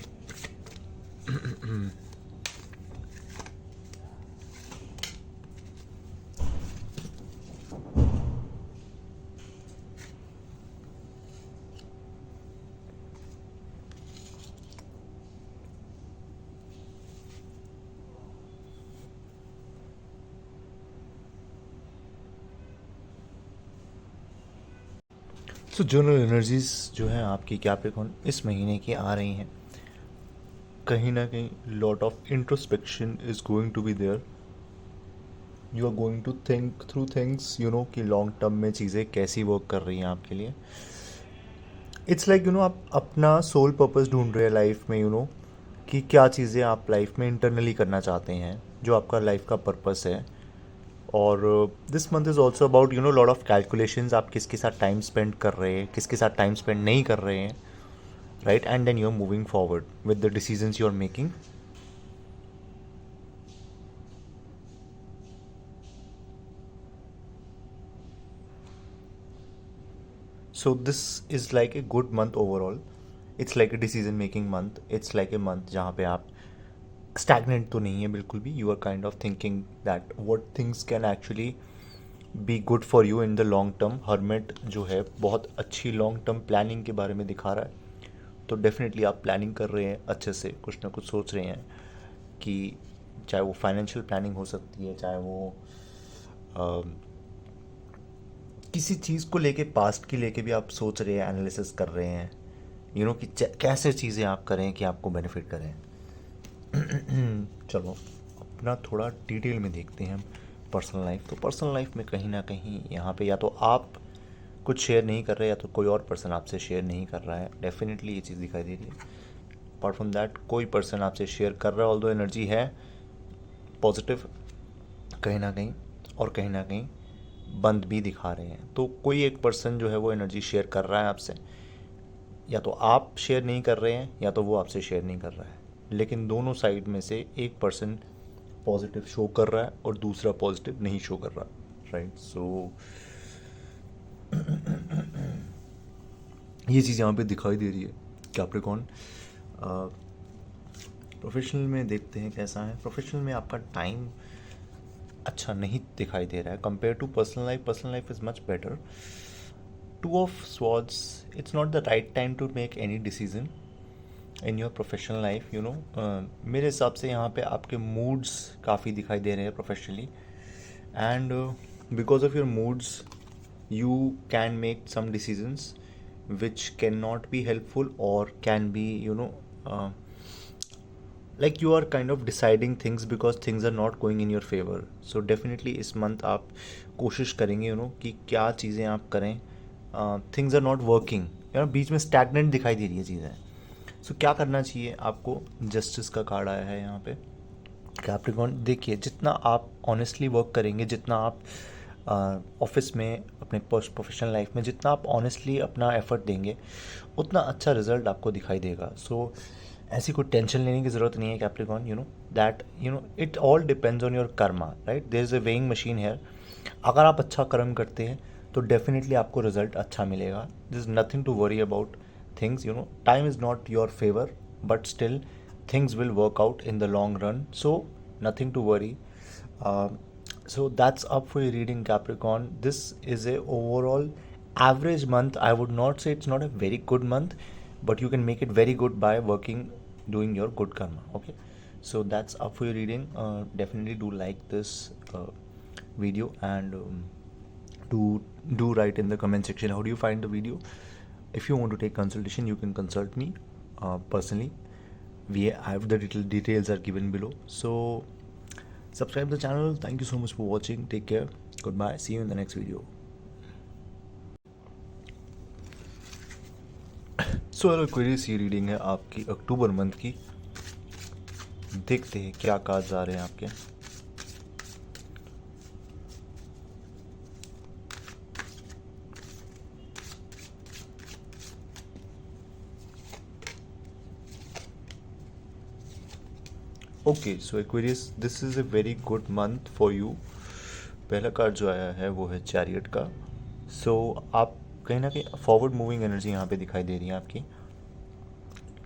सो जनरल एनर्जीज जो है आपकी कैप्रिकॉर्न इस महीने की आ रही हैं. कहीं ना कहीं lot of introspection is going to be there. You are going to think through things, you know, कि लॉन्ग टर्म में चीज़ें कैसी वर्क कर रही हैं आपके लिए. इट्स लाइक, यू नो, आप अपना सोल पर्पस ढूंढ रहे हैं लाइफ में, यू नो, कि क्या चीज़ें आप लाइफ में इंटरनली करना चाहते हैं, जो आपका लाइफ का पर्पस है. और this month is also about, you know, lot of calculations. आप किसके साथ टाइम स्पेंड कर रहे हैं, किसके साथ टाइम स्पेंड नहीं कर रहे हैं, right. And then you are moving forward with the decisions you are making. So this is like a good month overall. It's like a decision making month. It's like a month जहाँ पे आप stagnant तो नहीं है बिल्कुल भी. You are kind of thinking that what things can actually be good for you in the long term. Hermit जो है बहुत अच्छी long term planning के बारे में दिखा रहा है. तो definitely आप planning कर रहे हैं अच्छे से, कुछ ना कुछ सोच रहे हैं कि चाहे वो फाइनेंशियल प्लानिंग हो सकती है, चाहे वो किसी चीज़ को लेके, पास्ट की लेके भी आप सोच रहे हैं, एनालिसिस कर रहे हैं, यू नो, कि कैसे चीज़ें आप करें कि आपको बेनिफिट करें. चलो अपना थोड़ा डिटेल में देखते हैं हम पर्सनल लाइफ. तो पर्सनल लाइफ में कहीं ना कहीं यहाँ पे या तो आप कुछ शेयर नहीं कर रहे, या तो कोई और पर्सन आपसे शेयर नहीं कर रहा है. डेफिनेटली ये चीज़ दिखाई दे रही है. अपार्ट फ्रॉम दैट कोई पर्सन आपसे शेयर कर रहा है, ऑल्दो एनर्जी है पॉजिटिव कहीं ना कहीं, और कहीं ना कहीं बंद भी दिखा रहे हैं. तो कोई एक पर्सन जो है वो एनर्जी शेयर कर रहा है आपसे. या तो आप शेयर नहीं कर रहे हैं, या तो वो आपसे शेयर नहीं कर रहा है. लेकिन दोनों साइड में से एक पर्सन पॉजिटिव शो कर रहा है और दूसरा पॉजिटिव नहीं शो कर रहा, राइट. सो ये चीज़ यहाँ पे दिखाई दे रही है कैप्रिकॉर्न. प्रोफेशनल में देखते हैं कैसा है. प्रोफेशनल में आपका टाइम अच्छा नहीं दिखाई दे रहा है compare to personal life. Personal life is much better. Two of swords, it's not the right time to make any decision in your professional life, you know. मेरे हिसाब से यहाँ पे आपके मूड्स काफ़ी दिखाई दे रहे हैं professionally. And because of your moods you can make some decisions which cannot be helpful, or can be, you know, like you are kind of deciding things because things are not going in your favor. So definitely इस month आप कोशिश करेंगे, you know, कि क्या चीज़ें आप करें. things are not working, you know, बीच में stagnant दिखाई दे रही है चीज़ें. so क्या करना चाहिए आपको. जस्टिस का कार्ड आया है यहाँ पे. कैप्रिकॉर्न देखिए, जितना आप ऑनेस्टली वर्क करेंगे, जितना आप ऑफिस में, अपने प्रोफेशनल लाइफ में जितना आप ऑनेस्टली अपना एफर्ट देंगे, उतना अच्छा रिजल्ट आपको दिखाई देगा. सो ऐसी कोई टेंशन लेने की ज़रूरत नहीं है Capricorn. You know that, you know, it all depends on your karma, right. There is a weighing machine here. अगर आप अच्छा कर्म करते हैं तो डेफिनेटली आपको रिजल्ट अच्छा मिलेगा. This is nothing to worry about things, you know. Time is not your favour, but still things will work out in the long run, so nothing to worry. So that's up for your reading, Capricorn. This is a overall average month. I would not say it's not a very good month, but you can make it very good by working, doing your good karma. Okay, so that's up for your reading. Definitely do like this video, and do write in the comment section how do you find the video. If you want to take consultation, you can consult me personally. I have the details are given below. So subscribe the channel. Thank you so much for watching. Take care. Goodbye. See you in the next video. So Aquarius, ये reading है आपकी October month की. देखते हैं क्या cards आ रहे हैं आपके. Okay so Aquarius, this is a very good month for you. पहला कार्ड जो आया है वो है चैरियट का। सो आप कहीं ना कहीं फॉरवर्ड मूविंग एनर्जी यहाँ पे दिखाई दे रही है आपकी।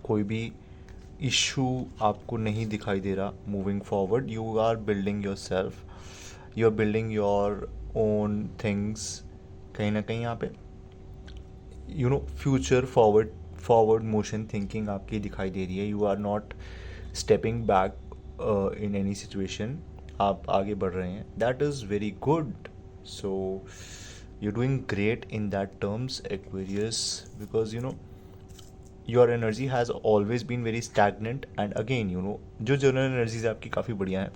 कोई भी इशू आपको नहीं दिखाई दे रहा moving forward. You are building your self, you are building your own things. कहीं ना कहीं यहाँ पे फ्यूचर फॉरवर्ड मोशन थिंकिंग आपकी दिखाई दे रही है। You are not stepping back in any situation, आप आगे बढ़ रहे हैं। That is very good. So you doing great in that terms Aquarius, because your energy has always been very stagnant. And again जो जनरल एनर्जीज आपकी काफ़ी बढ़िया है।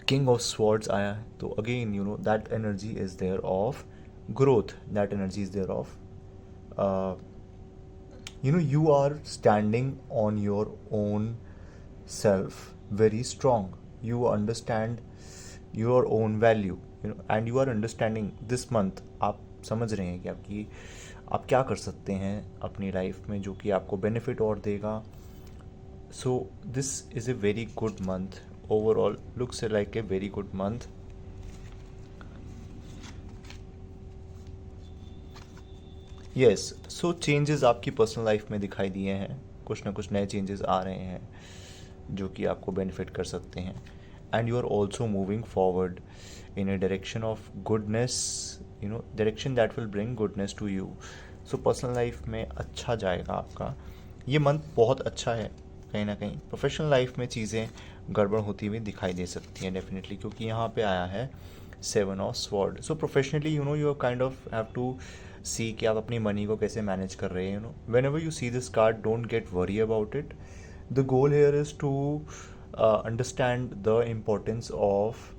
किंग ऑफ स्वॉर्ड्स आया है, तो again that energy is there of growth, that energy is there of you are standing on your own self very strong. You understand your own value, and you are understanding this month। आप समझ रहे हैं कि आप क्या कर सकते हैं अपनी लाइफ में जो कि आपको बेनिफिट और देगा। So this is a very good month overall, looks like a very good month. Yes, so changes आपकी पर्सनल लाइफ में दिखाई दिए हैं। कुछ ना कुछ नए चेंजेस आ रहे हैं जो कि आपको बेनिफिट कर सकते हैं। And you are also moving forward in a direction of goodness, direction that will bring goodness to you. So personal life में अच्छा जाएगा आपका। ये मंथ बहुत अच्छा है। कहीं ना कहीं प्रोफेशनल लाइफ में चीज़ें गड़बड़ होती हुई दिखाई दे सकती हैं डेफिनेटली, क्योंकि यहाँ पे आया है 7 of sword. So professionally you kind of have to see कि आप अपनी मनी को कैसे मैनेज कर रहे हैं। Whenever you see this card, don't get worry about it. The goal here is to understand the importance of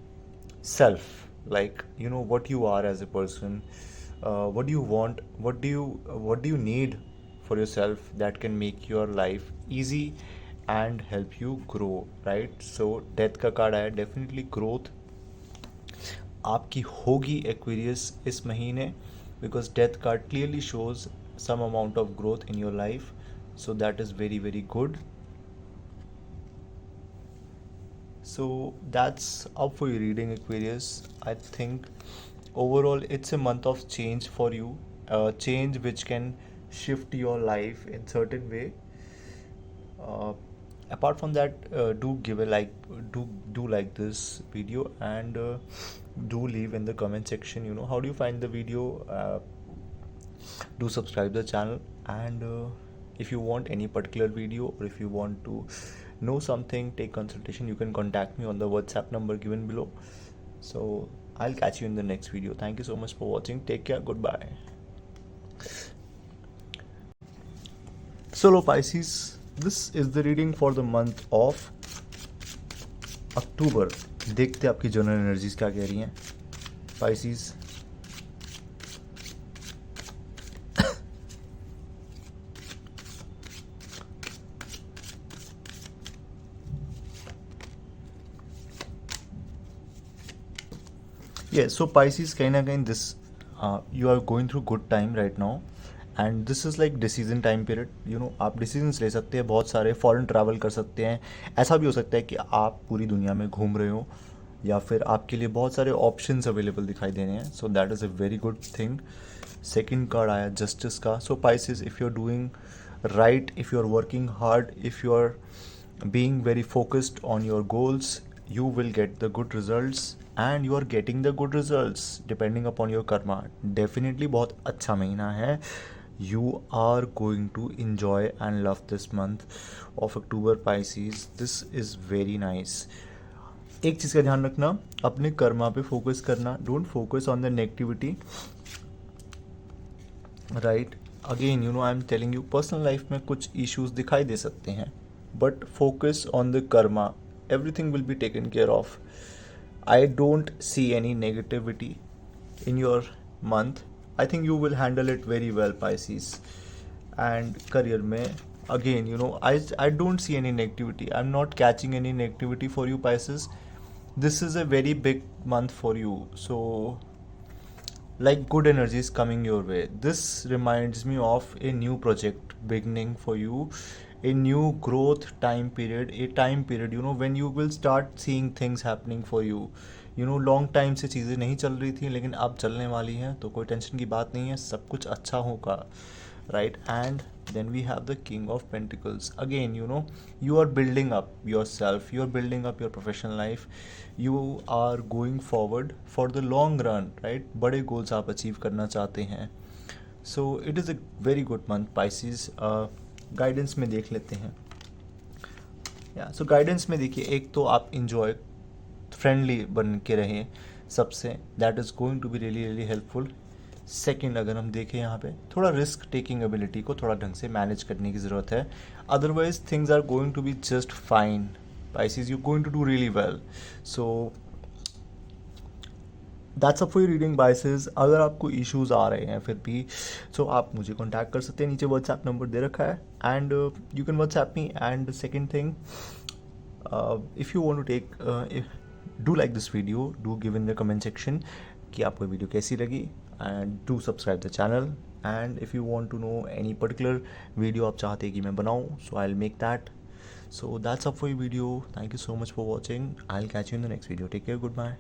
self, like what you are as a person, what do you want, what do you need for yourself that can make your life easy and help you grow, right? So death का card आया, definitely growth आपकी होगी Aquarius इस महीने, because death card clearly shows some amount of growth in your life, so that is very very good. So that's up for your reading, Aquarius. I think overall it's a month of change for you, change which can shift your life in certain way. uh, Apart from that, do give a like, do like this video, and do leave in the comment section how do you find the video. Do subscribe the channel, and if you want any particular video, or if you want to know something, take consultation, you can contact me on the WhatsApp number given below. So I'll catch you in the next video. Thank you so much for watching. Take care. Goodbye. So Pisces, this is the reading for the month of October. देखते हैं आपकी general energies क्या कह रही हैं Pisces. Yes, so Pisces, कहीं ना कहीं this you are going through good time right now, and this is like decision time period. आप decisions ले सकते हैं, बहुत सारे फॉरेन ट्रैवल कर सकते हैं। ऐसा भी हो सकता है कि आप पूरी दुनिया में घूम रहे हो, या फिर आपके लिए बहुत सारे ऑप्शंस अवेलेबल दिखाई दे रहे हैं। So that is a very good thing. Second card आया जस्टिस का। So Pisces, if you are doing right, if you are working hard, if you are being very focused on your goals, you will get the good results, and you are getting the good results depending upon your karma. Definitely बहुत अच्छा महीना है। You are going to enjoy and love this month of October, Pisces. This is very nice. एक चीज़ का ध्यान रखना, अपने कर्मा पे फोकस करना। Don't focus on the negativity, right? Again I am telling you, personal life में कुछ इश्यूज दिखाई दे सकते हैं, but focus on the karma. Everything will be taken care of. I don't see any negativity in your month. I think you will handle it very well, Pisces. And career mein, again I don't see any negativity. I'm not catching any negativity for you, Pisces. This is a very big month for you, so like good energy is coming your way. This reminds me of a new project beginning for you a new growth time period, a time period when you will start seeing things happening for you. Long time से चीज़ें नहीं चल रही थी लेकिन अब चलने वाली हैं, तो कोई टेंशन की बात नहीं है, सब कुछ अच्छा होगा, right. And then we have the king of pentacles again. You are building up yourself, you are building up your professional life, you are going forward for the long run, right. बड़े goals आप achieve करना चाहते हैं. So it is a very good month, Pisces. Guidance में देख लेते हैं. सो guidance में देखिए, एक तो आप इंजॉय फ्रेंडली बन के रहें सबसे, that is going to be really really helpful. Second, अगर हम देखें यहाँ पे थोड़ा रिस्क टेकिंग एबिलिटी को थोड़ा ढंग से मैनेज करने की ज़रूरत है. Otherwise things are going to be just fine. Pisces, you're going to do really well. So that's up for your reading Pisces. अगर आपको इश्यूज़ आ रहे हैं फिर भी, सो आप मुझे कॉन्टैक्ट कर सकते हैं, नीचे व्हाट्सएप नंबर दे रखा है, and you can WhatsApp me. And second thing, if you want to take do like this video, do give in the comment section कि आपको वीडियो कैसी लगी, and do subscribe the channel. And if you want to know any particular video आप चाहते हैं कि मैं बनाऊँ, so I will make that. So that's up for your video. Thank you so much for watching. I'll catch you in the next video. Take care. Goodbye.